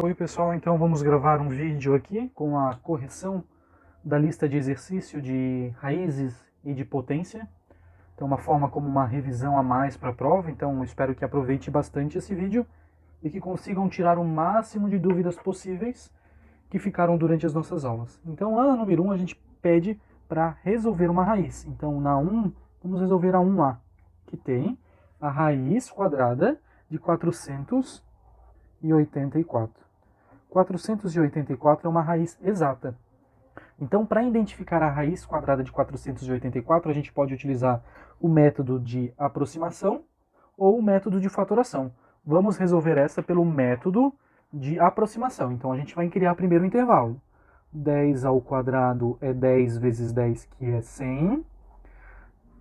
Oi pessoal, então vamos gravar um vídeo aqui com a correção da lista de exercício de raízes e de potência. Então uma forma como uma revisão a mais para a prova, então espero que aproveite bastante esse vídeo e que consigam tirar o máximo de dúvidas possíveis que ficaram durante as nossas aulas. Então lá na número 1 a gente pede para resolver uma raiz. Então na 1 vamos resolver a 1A, que tem a raiz quadrada de 484. 484 é uma raiz exata. Então, para identificar a raiz quadrada de 484, a gente pode utilizar o método de aproximação ou o método de fatoração. Vamos resolver essa pelo método de aproximação. Então, a gente vai criar primeiro o intervalo. 10 ao quadrado é 10 vezes 10, que é 100.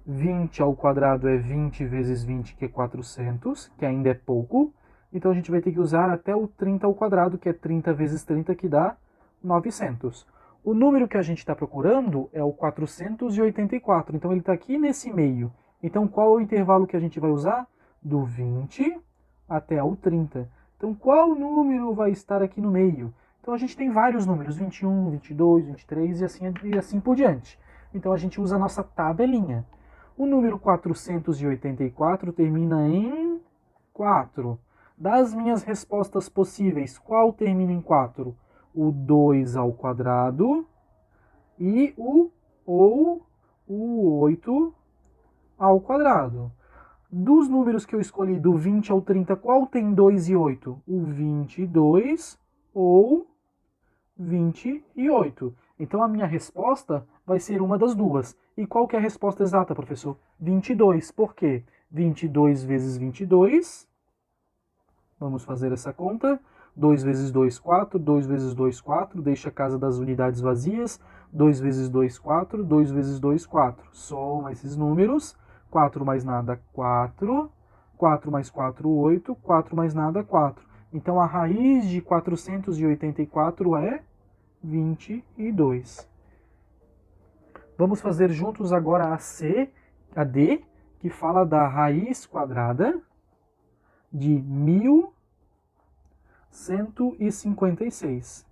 20 ao quadrado é 20 vezes 20, que é 400, que ainda é pouco. Então a gente vai ter que usar até o 30 ao quadrado, que é 30 vezes 30, que dá 900. O número que a gente está procurando é o 484, então ele está aqui nesse meio. Então qual é o intervalo que a gente vai usar? Do 20 até o 30. Então qual número vai estar aqui no meio? Então a gente tem vários números, 21, 22, 23 e assim por diante. Então a gente usa a nossa tabelinha. O número 484 termina em 4. Das minhas respostas possíveis, qual termina em 4? O 2 ao quadrado e o 8 ao quadrado. Dos números que eu escolhi, do 20 ao 30, qual tem 2 e 8? O 22 ou 28. Então a minha resposta vai ser uma das duas. E qual que é a resposta exata, professor? 22. Por quê? 22 vezes 22... Vamos fazer essa conta. 2 vezes 2, 4. 2 vezes 2, 4. Deixa a casa das unidades vazias. 2 vezes 2, 4. 2 vezes 2, 4. Soma esses números. 4 mais nada, 4. 4 mais 4, 8. 4 mais nada, 4. Então a raiz de 484 é 22. Vamos fazer juntos agora a D, que fala da raiz quadrada de 1156.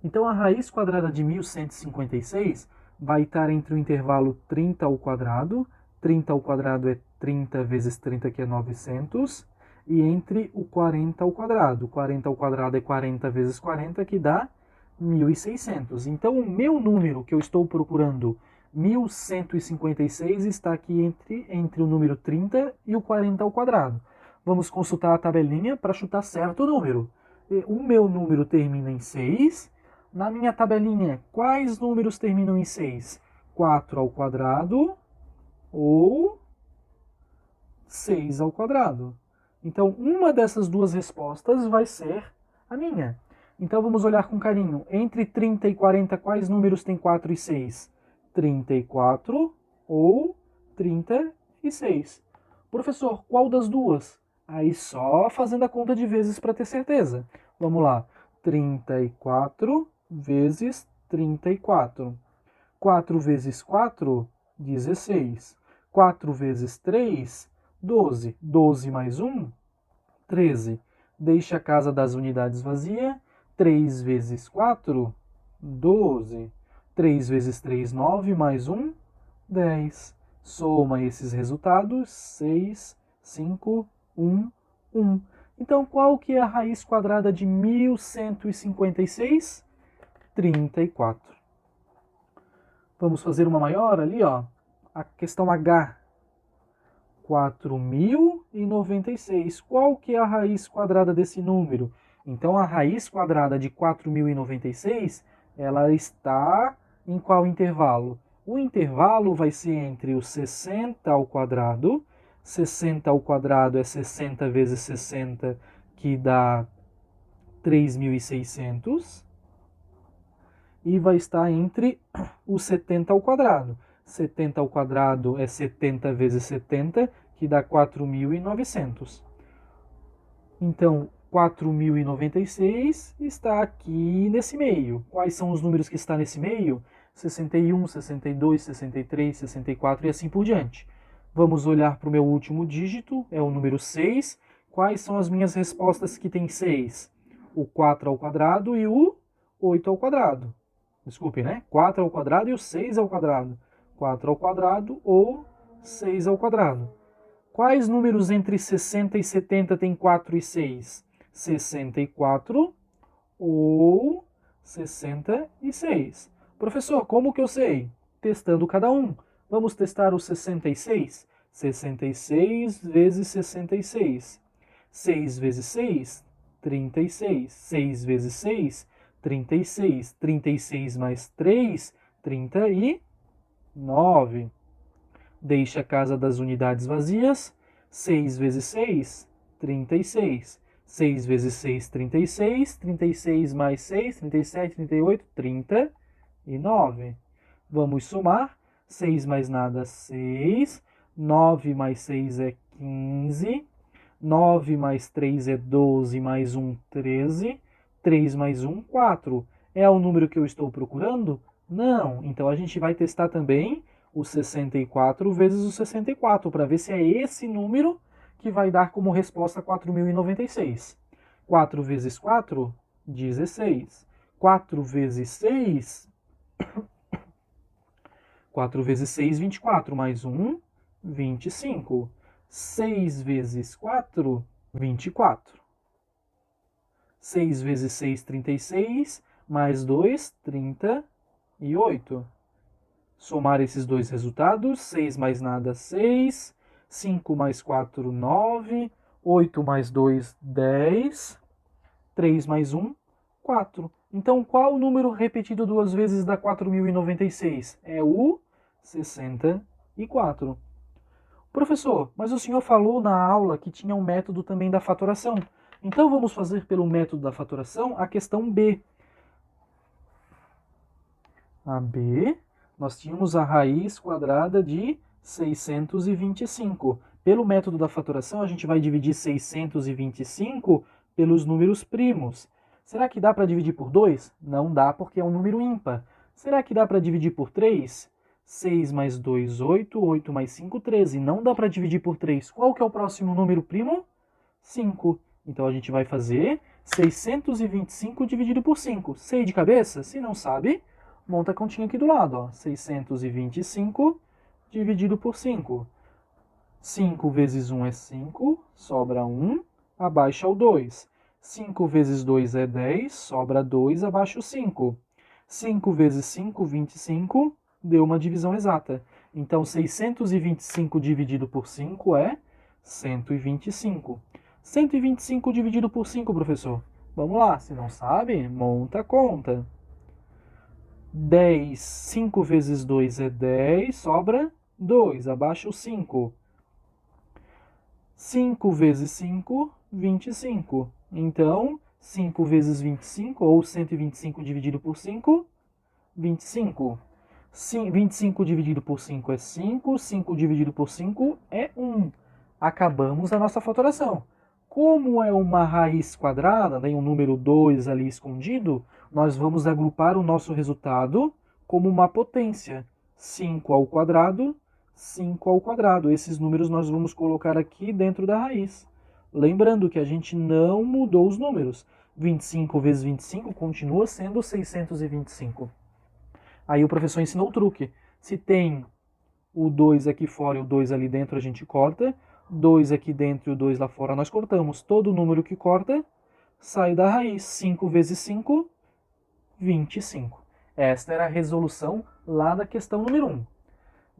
Então a raiz quadrada de 1156 vai estar entre o intervalo 30 ao quadrado. 30 ao quadrado é 30 vezes 30, que é 900. E entre o 40 ao quadrado. 40 ao quadrado é 40 vezes 40, que dá 1600. Então o meu número que eu estou procurando, 1156, está aqui entre o número 30 e o 40 ao quadrado. Vamos consultar a tabelinha para chutar certo o número. O meu número termina em 6. Na minha tabelinha, quais números terminam em 6? 4 ao quadrado ou 6 ao quadrado. Então, uma dessas duas respostas vai ser a minha. Então, vamos olhar com carinho. Entre 30 e 40, quais números tem 4 e 6? 34 ou 36. Professor, qual das duas? Aí só fazendo a conta de vezes para ter certeza. Vamos lá. 34 vezes 34. 4 vezes 4, 16. 4 vezes 3, 12. 12 mais 1, 13. Deixa a casa das unidades vazia. 3 vezes 4, 12. 3 vezes 3, 9. Mais 1, 10. Soma esses resultados. 6, 5, 1, 1. Então, qual que é a raiz quadrada de 1156? 34. Vamos fazer uma maior ali, ó. A questão H. 4096. Qual que é a raiz quadrada desse número? Então, a raiz quadrada de 4096, ela está em qual intervalo? O intervalo vai ser entre o 60 ao quadrado. 60 ao quadrado é 60 vezes 60, que dá 3.600. E vai estar entre o 70 ao quadrado. 70 ao quadrado é 70 vezes 70, que dá 4.900. Então, 4.096 está aqui nesse meio. Quais são os números que estão nesse meio? 61, 62, 63, 64 e assim por diante. Vamos olhar para o meu último dígito, é o número 6. Quais são as minhas respostas que tem 6? o 4 ao quadrado e o 8 ao quadrado. Desculpe, né? 4 ao quadrado e o 6 ao quadrado. 4 ao quadrado ou 6 ao quadrado. Quais números entre 60 e 70 tem 4 e 6? 64 ou 66. Professor, como que eu sei? Testando cada um. Vamos testar o 66? 66 vezes 66. 6 vezes 6, 36. 6 vezes 6, 36. 36 mais 3, 39. Deixe a casa das unidades vazias. 6 vezes 6, 36. 6 vezes 6, 36. 36 mais 6, 37, 38, 39. Vamos somar. 6 mais nada, 6. 9 mais 6 é 15. 9 mais 3 é 12, mais 1, 13. 3 mais 1, 4. É o número que eu estou procurando? Não. Então a gente vai testar também o 64 vezes o 64, para ver se é esse número que vai dar como resposta 4.096. 4 vezes 4, 16. 4 vezes 6, 4 vezes 6, 24, mais 1, 25. 6 vezes 4, 24. 6 vezes 6, 36, mais 2, 38. Somar esses dois resultados, 6 mais nada, 6, 5 mais 4, 9, 8 mais 2, 10, 3 mais 1, 4. Então, qual o número repetido duas vezes dá 4.096? É o 64. Professor, mas o senhor falou na aula que tinha um método também da fatoração. Então, vamos fazer pelo método da fatoração a questão B. A B, nós tínhamos a raiz quadrada de 625. Pelo método da fatoração, a gente vai dividir 625 pelos números primos. Será que dá para dividir por 2? Não dá, porque é um número ímpar. Será que dá para dividir por 3? 6 mais 2, 8. 8 mais 5, 13. Não dá para dividir por 3. Qual que é o próximo número primo? 5. Então, a gente vai fazer 625 dividido por 5. Sei de cabeça? Se não sabe, monta a continha aqui do lado. Ó. 625 dividido por 5. 5 vezes 1 é 5, sobra 1, abaixa o 2. 5 vezes 2 é 10, sobra 2, abaixo 5. 5 vezes 5, 25, deu uma divisão exata. Então, 625 dividido por 5 é 125. 125 dividido por 5, professor. Vamos lá, se não sabe, monta a conta. 10, 5 vezes 2 é 10, sobra 2, abaixo o 5. 5 vezes 5, 25. Então, 5 vezes 25, ou 125 dividido por 5, 25. 25 dividido por 5 é 5, 5 dividido por 5 é 1. Acabamos a nossa fatoração. Como é uma raiz quadrada, tem um número 2 ali escondido, nós vamos agrupar o nosso resultado como uma potência. 5 ao quadrado, 5 ao quadrado. Esses números nós vamos colocar aqui dentro da raiz. Lembrando que a gente não mudou os números. 25 vezes 25 continua sendo 625. Aí o professor ensinou o truque. Se tem o 2 aqui fora e o 2 ali dentro, a gente corta. 2 aqui dentro e o 2 lá fora, nós cortamos. Todo número que corta sai da raiz. 5 vezes 5, 25. Esta era a resolução lá da questão número 1.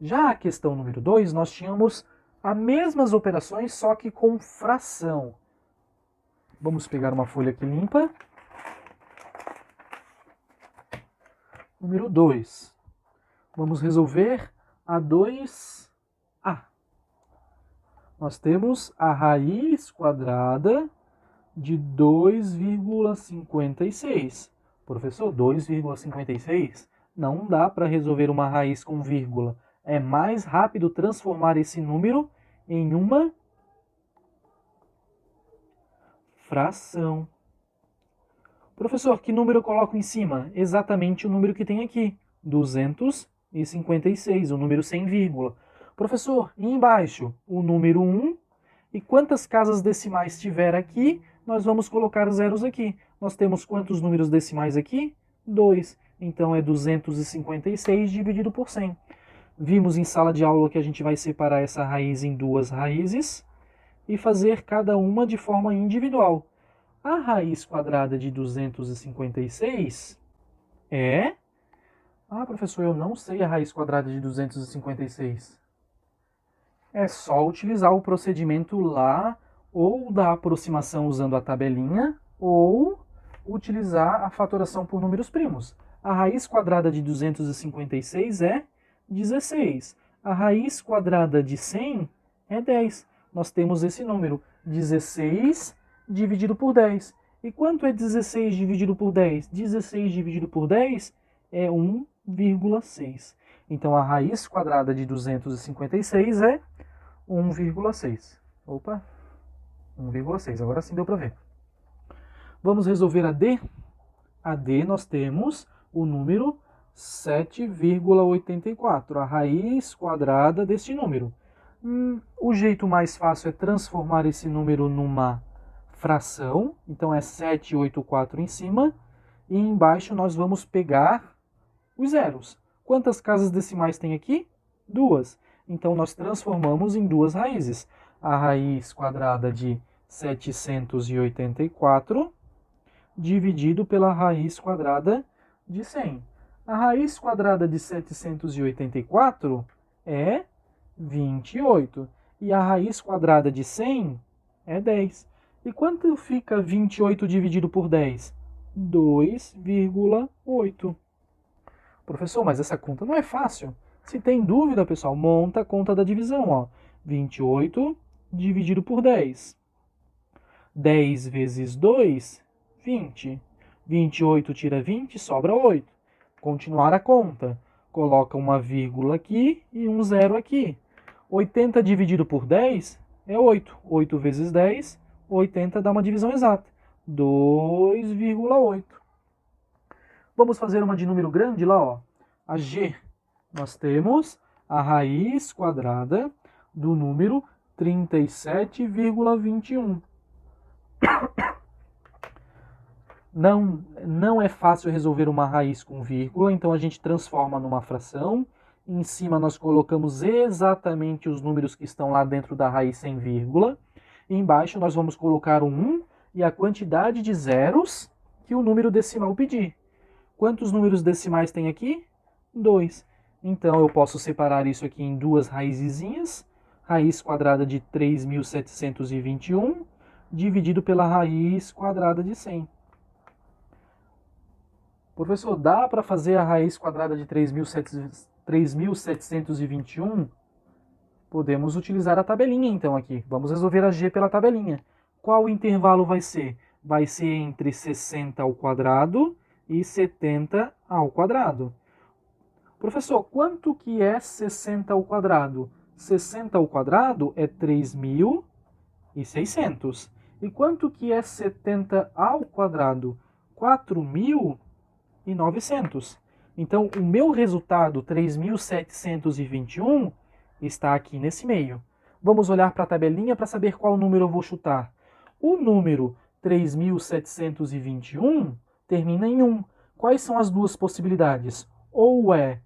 Já a questão número 2, nós tínhamos as mesmas operações, só que com fração. Vamos pegar uma folha aqui limpa. Número 2. Vamos resolver a 2a. Nós temos a raiz quadrada de 2,56. Professor, 2,56? Não dá para resolver uma raiz com vírgula. É mais rápido transformar esse número em uma fração. Professor, que número eu coloco em cima? Exatamente o número que tem aqui, 256, o número sem vírgula. Professor, e embaixo, o número 1, e quantas casas decimais tiver aqui, nós vamos colocar zeros aqui. Nós temos quantos números decimais aqui? 2. Então é 256 dividido por 100. Vimos em sala de aula que a gente vai separar essa raiz em duas raízes e fazer cada uma de forma individual. A raiz quadrada de 256 é... Ah, professor, eu não sei a raiz quadrada de 256. É só utilizar o procedimento lá, ou da aproximação usando a tabelinha, ou utilizar a fatoração por números primos. A raiz quadrada de 256 é 16. A raiz quadrada de 100 é 10. Nós temos esse número, 16 dividido por 10. E quanto é 16 dividido por 10? 16 dividido por 10 é 1,6. Então, a raiz quadrada de 256 é 1,6. Opa, 1,6. Agora sim deu para ver. Vamos resolver a D? A D nós temos o número 7,84, a raiz quadrada deste número. O jeito mais fácil é transformar esse número numa fração. Então é 784 em cima. E embaixo nós vamos pegar os zeros. Quantas casas decimais tem aqui? 2. Então nós transformamos em duas raízes. A raiz quadrada de 784 dividido pela raiz quadrada de 100. A raiz quadrada de 784 é 28. E a raiz quadrada de 100 é 10. E quanto fica 28 dividido por 10? 2,8. Professor, mas essa conta não é fácil. Se tem dúvida, pessoal, monta a conta da divisão. Ó. 28 dividido por 10. 10 vezes 2, 20. 28 tira 20, sobra 8. Continuar a conta. Coloca uma vírgula aqui e um zero aqui. 80 dividido por 10 é 8. 8 vezes 10, 80 dá uma divisão exata. 2,8. Vamos fazer uma de número grande lá, ó. A G. Nós temos a raiz quadrada do número 37,21. Não é fácil resolver uma raiz com vírgula, então a gente transforma numa fração. Em cima nós colocamos exatamente os números que estão lá dentro da raiz sem vírgula. E embaixo nós vamos colocar um 1 e a quantidade de zeros que o número decimal pedir. Quantos números decimais tem aqui? 2. Então eu posso separar isso aqui em duas raizinhas. Raiz quadrada de 3.721 dividido pela raiz quadrada de 100. Professor, dá para fazer a raiz quadrada de 3.721? Podemos utilizar a tabelinha então aqui. Vamos resolver a G pela tabelinha. Qual intervalo vai ser? Vai ser entre 60 ao quadrado e 70 ao quadrado. Professor, quanto que é 60 ao quadrado? 60 ao quadrado é 3.600. E quanto que é 70 ao quadrado? 4.900. Então, o meu resultado, 3.721, está aqui nesse meio. Vamos olhar para a tabelinha para saber qual número eu vou chutar. O número 3.721 termina em 1. Quais são as duas possibilidades? Ou é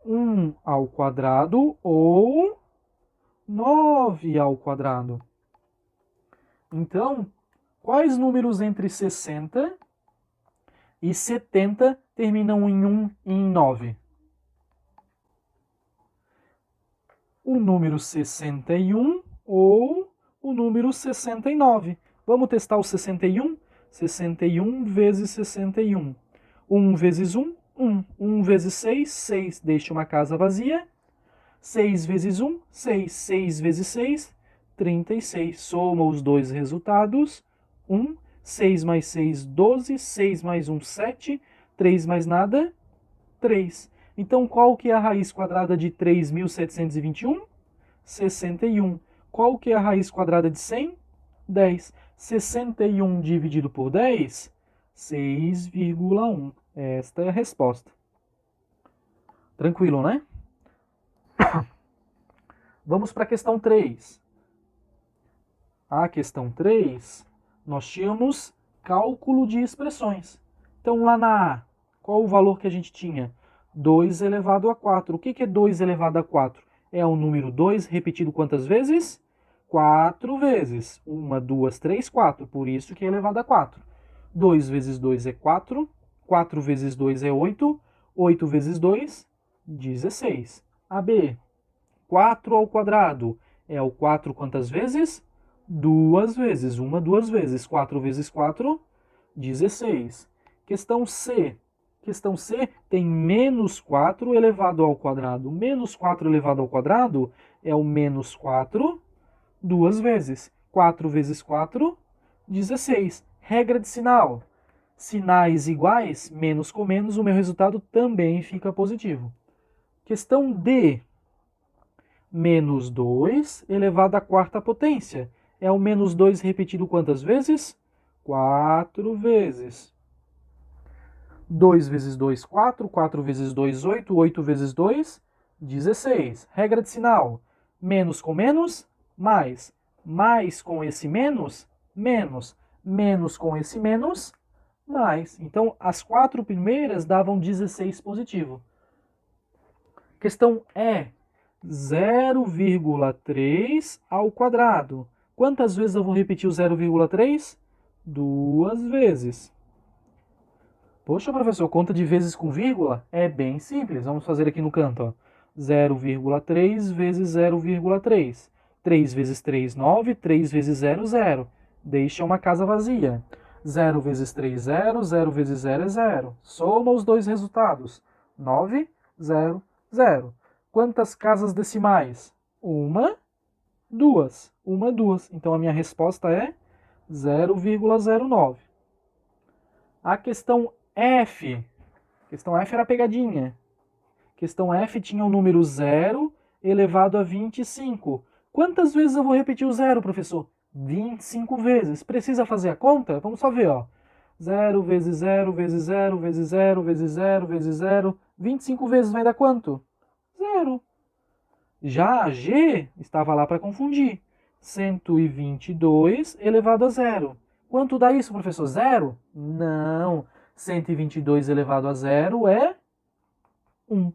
1 ao quadrado ou 9 ao quadrado. Então, quais números entre 60 e 70 terminam em 1 e em 9? O número 61 ou o número 69. Vamos testar o 61? 61 vezes 61. 1 vezes 1, 1. 1 vezes 6, 6. Deixa uma casa vazia. 6 vezes 1, 6. 6 vezes 6, 36. Soma os dois resultados. 1. 6 mais 6, 12. 6 mais 1, 7. 3 mais nada, 3. Então, qual que é a raiz quadrada de 3.721? 61. Qual que é a raiz quadrada de 100? 10. 61 dividido por 10? 6,1. Esta é a resposta. Tranquilo, né? Vamos para a questão 3. A questão 3, Nós tínhamos cálculo de expressões. Então, lá na A, qual o valor que a gente tinha? 2 elevado a 4. O que é 2 elevado a 4? É o número 2 repetido quantas vezes? 4 vezes. 1, 2, 3, 4. Por isso que é elevado a 4. 2 vezes 2 é 4. 4 vezes 2 é 8. 8 vezes 2, 16. AB, 4 ao quadrado. É o 4 quantas vezes? 2 vezes. 1, 2 vezes. 4 vezes 4, 16. Questão C. Questão C tem menos 4 elevado ao quadrado. Menos 4 elevado ao quadrado é o menos 4 duas vezes. 4 vezes 4, 16. Regra de sinal. Sinais iguais, menos com menos, o meu resultado também fica positivo. Questão D. Menos 2 elevado à quarta potência. É o menos 2 repetido quantas vezes? 4 vezes. 2 vezes 2, 4. 4 vezes 2, 8. 8 vezes 2, 16. Regra de sinal. Menos com menos, mais. Mais com esse menos, menos. Menos com esse menos, mais. Então, as 4 primeiras davam 16 positivo. Questão E. 0,3 ao quadrado. Quantas vezes eu vou repetir o 0,3? 2 vezes. Poxa, professor, conta de vezes com vírgula? É bem simples. Vamos fazer aqui no canto. 0,3 vezes 0,3. 3 vezes 3, 9. 3 vezes 0, 0. Deixa uma casa vazia. 0 vezes 3, 0. 0 vezes 0 é 0. Soma os dois resultados. 9, 0, 0. Quantas casas decimais? 1, 2. 1, 2. Então, a minha resposta é 0,09. A questão F. Questão F era pegadinha. Questão F tinha o número 0 elevado a 25. Quantas vezes eu vou repetir o 0, professor? 25 vezes. Precisa fazer a conta? Vamos só ver, ó. 0 vezes 0 vezes 0 vezes 0 vezes 0 vezes 0. 25 vezes vai dar quanto? 0. Já a G estava lá para confundir. 122 elevado a 0. Quanto dá isso, professor? 0? Não. 122 elevado a 0 é 1.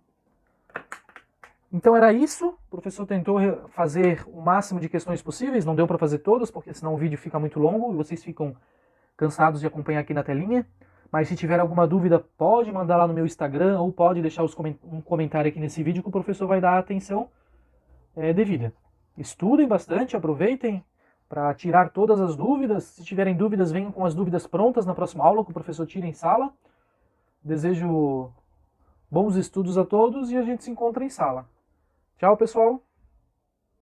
Então era isso. O professor tentou fazer o máximo de questões possíveis. Não deu para fazer todas, porque senão o vídeo fica muito longo e vocês ficam cansados de acompanhar aqui na telinha. Mas se tiver alguma dúvida, pode mandar lá no meu Instagram ou pode deixar um comentário aqui nesse vídeo que o professor vai dar a atenção devida. Estudem bastante, aproveitem para tirar todas as dúvidas. Se tiverem dúvidas, venham com as dúvidas prontas na próxima aula que o professor tira em sala. Desejo bons estudos a todos e a gente se encontra em sala. Tchau, pessoal!